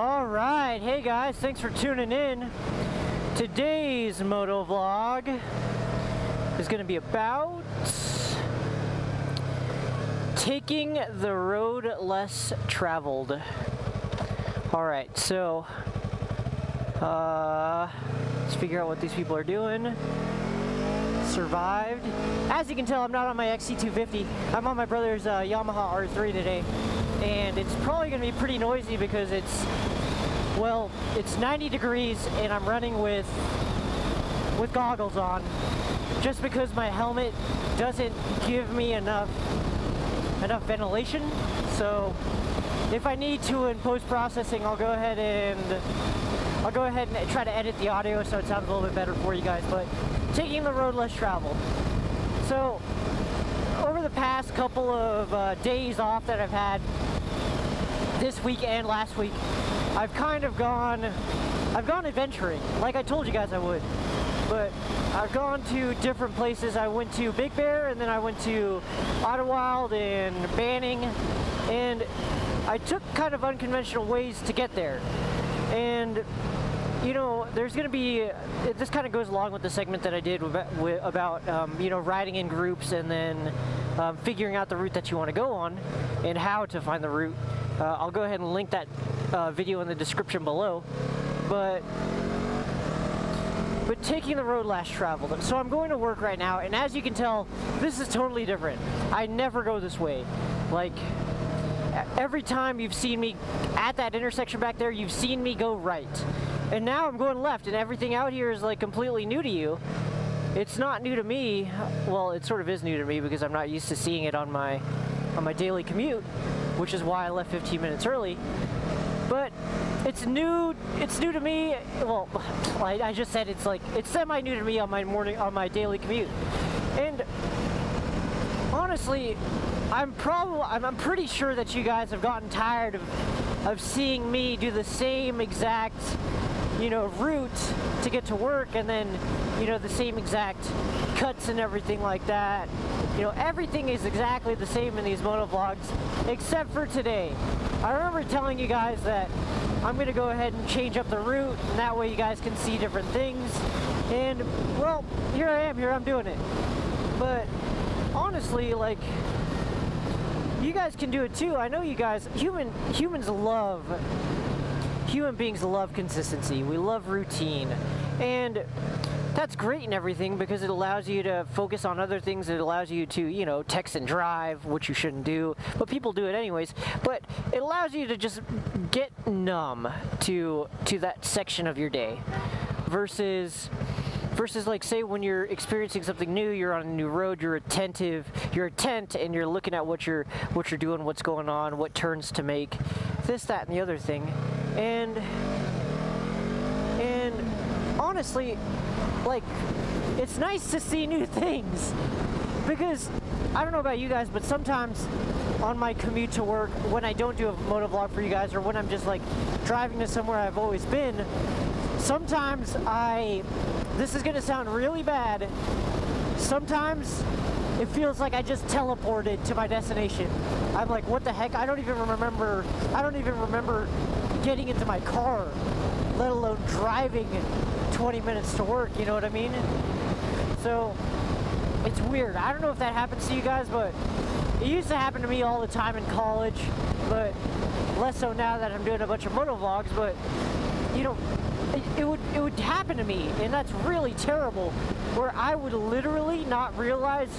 Alright, hey guys, thanks for tuning in. Today's moto vlog is going to be about taking the road less traveled. Alright, so let's figure out what these people are doing. Survived. As you can tell, I'm not on my XC250. I'm on my brother's Yamaha R3 today. And it's probably going to be pretty noisy because it's 90 degrees and I'm running with goggles on, just because my helmet doesn't give me enough ventilation. So if I need to in post-processing, I'll go ahead and try to edit the audio so it sounds a little bit better for you guys. But taking the road less traveled. So over the past couple of days off that I've had this week and last week, I've gone adventuring, like I told you guys I would. But I've gone to different places. I went to Big Bear, and then I went to Idlewild and Banning, and I took kind of unconventional ways to get there. And you know, there's going to be, this kind of goes along with the segment that I did about you know, riding in groups and then figuring out the route that you want to go on and how to find the route. I'll go ahead and link that video in the description below. But taking the road less traveled. So I'm going to work right now, and as you can tell, this is totally different. I never go this way. Like, every time you've seen me at that intersection back there, you've seen me go right. And now I'm going left, and everything out here is like completely new to you. It's not new to me. Well, it sort of is new to me because I'm not used to seeing it on my daily commute, which is why I left 15 minutes early. But it's new to me. Well, I just said it's semi-new to me on my daily commute. And honestly, I'm pretty sure that you guys have gotten tired of seeing me do the same exact, you know, route to get to work, and then, you know, the same exact cuts and everything like that. You know, everything is exactly the same in these moto vlogs, except for today. I remember telling you guys that I'm going to go ahead and change up the route, and that way you guys can see different things. And, well, here I'm doing it. But, honestly, like, you guys can do it too. I know you guys, human beings love consistency. We love routine. And that's great and everything because it allows you to focus on other things. It allows you to, you know, text and drive, which you shouldn't do, but people do it anyways. But it allows you to just get numb to that section of your day versus like, say, when you're experiencing something new, you're on a new road, you're attentive, you're attent, and you're looking at what you're doing, what's going on, what turns to make, this, that, and the other thing. And honestly, like, it's nice to see new things, because I don't know about you guys, but sometimes on my commute to work, when I don't do a moto vlog for you guys, or when I'm just like driving to somewhere I've always been, sometimes this is gonna sound really bad, sometimes it feels like I just teleported to my destination. I'm like, what the heck? I don't even remember getting into my car, let alone driving 20 minutes to work, you know what I mean? So it's weird. I don't know if that happens to you guys, but it used to happen to me all the time in college, but less so now that I'm doing a bunch of moto vlogs. But you know, it would happen to me, and that's really terrible, where I would literally not realize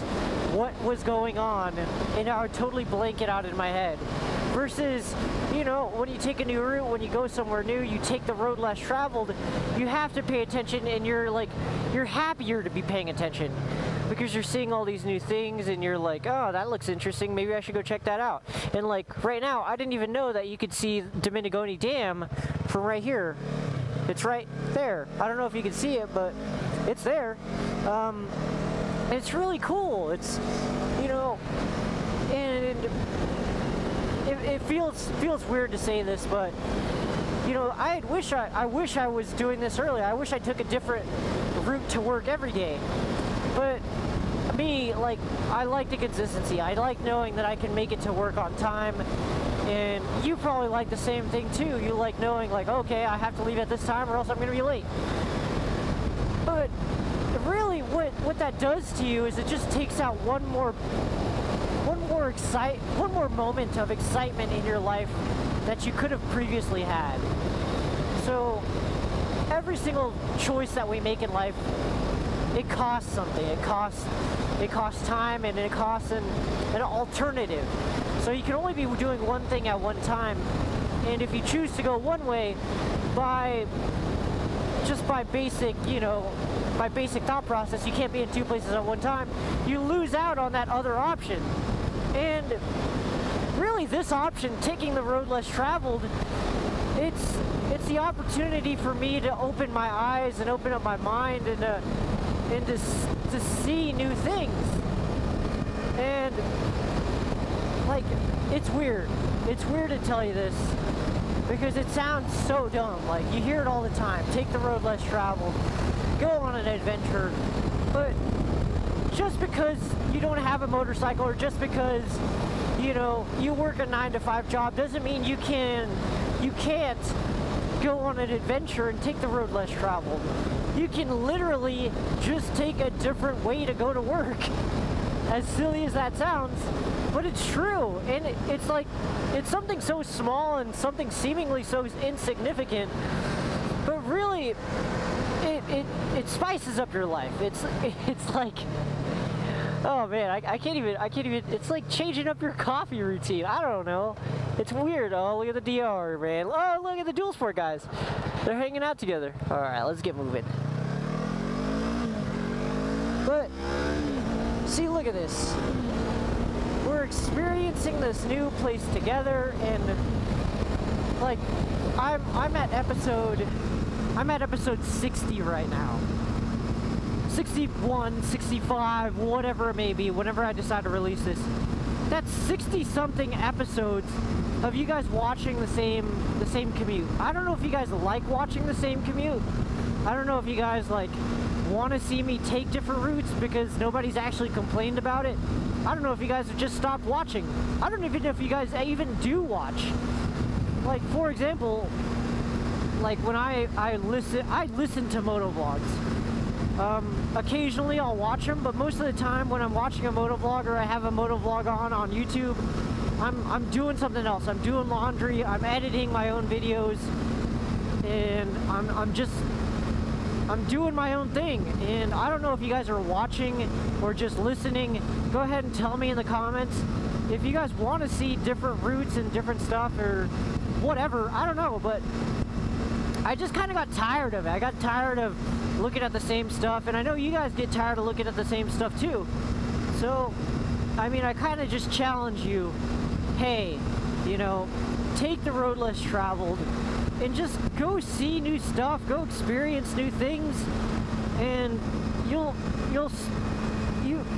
what was going on, and I would totally blank it out in my head. Versus, you know, when you take a new route, when you go somewhere new, you take the road less traveled, you have to pay attention, and you're happier to be paying attention because you're seeing all these new things, and you're like, oh, that looks interesting, maybe I should go check that out. And like right now, I didn't even know that you could see Dominigoni Dam from right here. It's right there. I don't know if you can see it, but it's there. It's really cool. It's, you know, and it feels weird to say this, but you know, I wish I was doing this earlier. I wish I took a different route to work every day. But me, like, I like the consistency. I like knowing that I can make it to work on time, And you probably like the same thing too. You like knowing, like, okay, I have to leave at this time or else I'm going to be late. But really what that does to you is it just takes out one more moment of excitement in your life that you could have previously had. So every single choice that we make in life, it costs something. It costs time, and it costs an alternative. So you can only be doing one thing at one time, and if you choose to go one way by basic, by basic thought process, you can't be in two places at one time. You lose out on that other option. And really, this option, taking the road less traveled, it's the opportunity for me to open my eyes and open up my mind and to see new things. And like, it's weird. It's weird to tell you this because it sounds so dumb. Like, you hear it all the time. Take the road less traveled. Go on an adventure. But just because you don't have a motorcycle, or just because, you work a 9-to-5 job, doesn't mean you can't go on an adventure and take the road less traveled. You can literally just take a different way to go to work. As silly as that sounds, but it's true. And it's like, it's something so small and something seemingly so insignificant, but really it spices up your life. It's like, oh man, I can't even, it's like changing up your coffee routine. I don't know. It's weird. Oh, look at the DR, man. Oh, look at the dual sport guys. They're hanging out together. All right, let's get moving. But see, look at this. We're experiencing this new place together, and like, I'm at episode 60 right now. 61, 65, whatever it may be, whenever I decide to release this. That's 60-something episodes of you guys watching the same commute. I don't know if you guys like watching the same commute. I don't know if you guys like want to see me take different routes because nobody's actually complained about it. I don't know if you guys have just stopped watching. I don't even know if you guys even do watch. Like, for example, like when I listen to motovlogs. Occasionally I'll watch them, but most of the time when I'm watching a motovlog or I have a motovlog on YouTube, I'm doing something else. I'm doing laundry, I'm editing my own videos, and I'm doing my own thing. And I don't know if you guys are watching or just listening. Go ahead and tell me in the comments if you guys want to see different routes and different stuff or whatever. I don't know, but I just kind of got tired of it. I got tired of looking at the same stuff, and I know you guys get tired of looking at the same stuff too. So, I mean, I kind of just challenge you, hey, take the road less traveled and just go see new stuff, go experience new things, and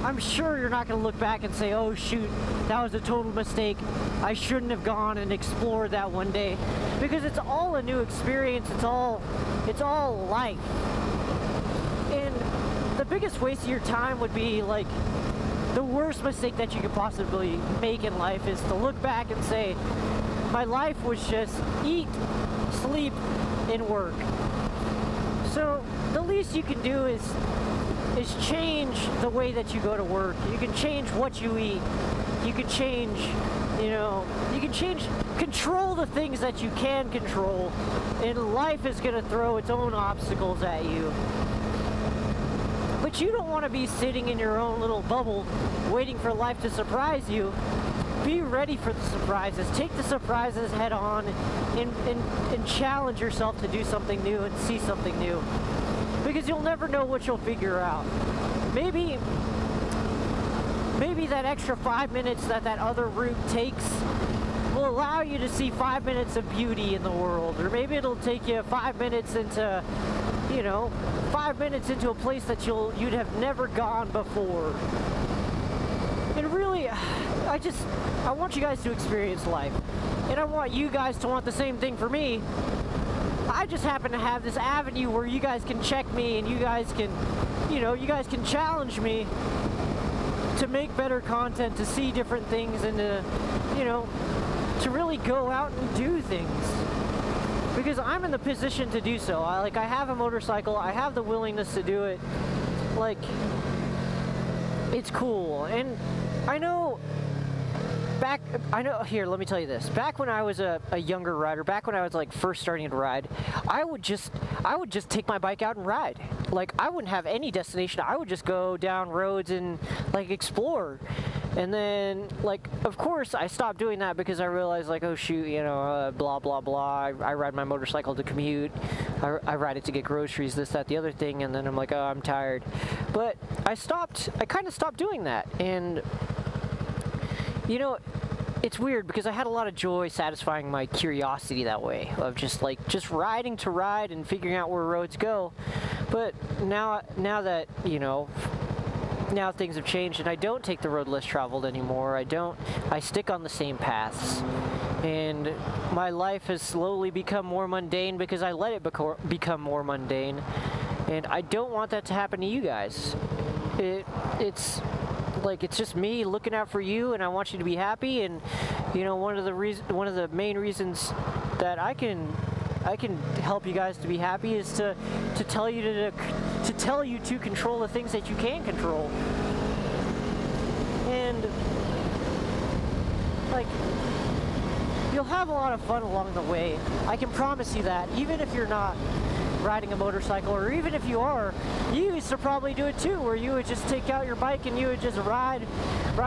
I'm sure you're not going to look back and say, oh shoot, that was a total mistake. I shouldn't have gone and explored that one day, because it's all a new experience. It's all life. And the biggest waste of your time would be like, the worst mistake that you could possibly make in life is to look back and say, my life was just eat, sleep, and work. So the least you can do is change the way that you go to work. You can change what you eat. You can change, control the things that you can control, and life is going to throw its own obstacles at you. But you don't want to be sitting in your own little bubble waiting for life to surprise you. Be ready for the surprises. Take the surprises head on and challenge yourself to do something new and see something new. Because you'll never know what you'll figure out. Maybe that extra 5 minutes that other route takes will allow you to see 5 minutes of beauty in the world. Or maybe it'll take you 5 minutes into, 5 minutes into a place that you'd have never gone before. And really, I want you guys to experience life. And I want you guys to want the same thing for me. I just happen to have this avenue where you guys can check me and you guys can, challenge me to make better content, to see different things, and to, to really go out and do things. Because I'm in the position to do so. I have a motorcycle, I have the willingness to do it. Like, it's cool. And I know, here, let me tell you this. Back when I was a younger rider, back when I was like first starting to ride, I would just take my bike out and ride. Like, I wouldn't have any destination. I would just go down roads and like explore. And then, like, of course, I stopped doing that because I realized, like, oh shoot, you know, blah blah blah. I ride my motorcycle to commute. I ride it to get groceries, this, that, the other thing. And then I'm like, oh, I'm tired. But I kind of stopped doing that. And you know, it's weird because I had a lot of joy satisfying my curiosity that way, of just riding to ride and figuring out where roads go. But now that, you know, now things have changed and I don't take the road less traveled anymore. I stick on the same paths. And my life has slowly become more mundane because I let it become more mundane. And I don't want that to happen to you guys. It's just me looking out for you, and I want you to be happy. And you know, one of the main reasons that I can help you guys to be happy is to tell you to control the things that you can control. And like, you'll have a lot of fun along the way. I can promise you that. Even if you're not riding a motorcycle, or even if you are, you used to probably do it too, where you would just take out your bike and you would just ride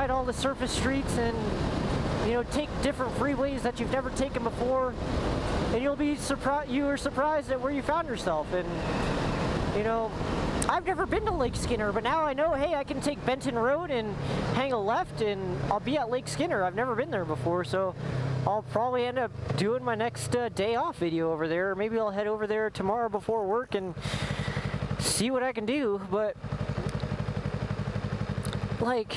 all the surface streets and, you know, take different freeways that you've never taken before, and you'll be surprised. You were surprised at where you found yourself. And you know, I've never been to Lake Skinner, but now I know, hey, I can take Benton Road and hang a left and I'll be at Lake Skinner. I've never been there before, so I'll probably end up doing my next day off video over there. Or maybe I'll head over there tomorrow before work and see what I can do. But like,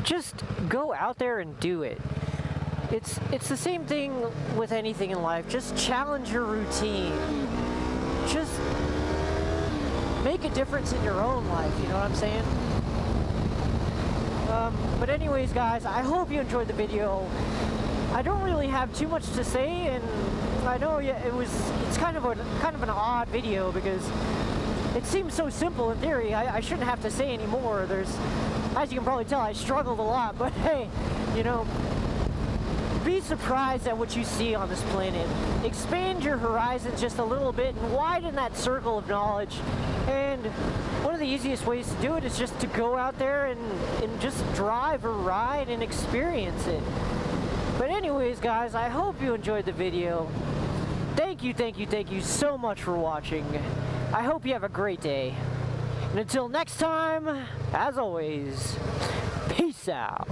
just go out there and do it. It's the same thing with anything in life. Just challenge your routine. Just make a difference in your own life, you know what I'm saying? But anyways, guys, I hope you enjoyed the video. I don't really have too much to say, and I know it's kind of an odd video because it seems so simple in theory. I shouldn't have to say any more. As you can probably tell, I struggled a lot, but hey, you know, be surprised at what you see on this planet. Expand your horizons just a little bit and widen that circle of knowledge. And one of the easiest ways to do it is just to go out there and just drive or ride and experience it. But anyways, guys, I hope you enjoyed the video. Thank you so much for watching. I hope you have a great day. And until next time, as always, peace out.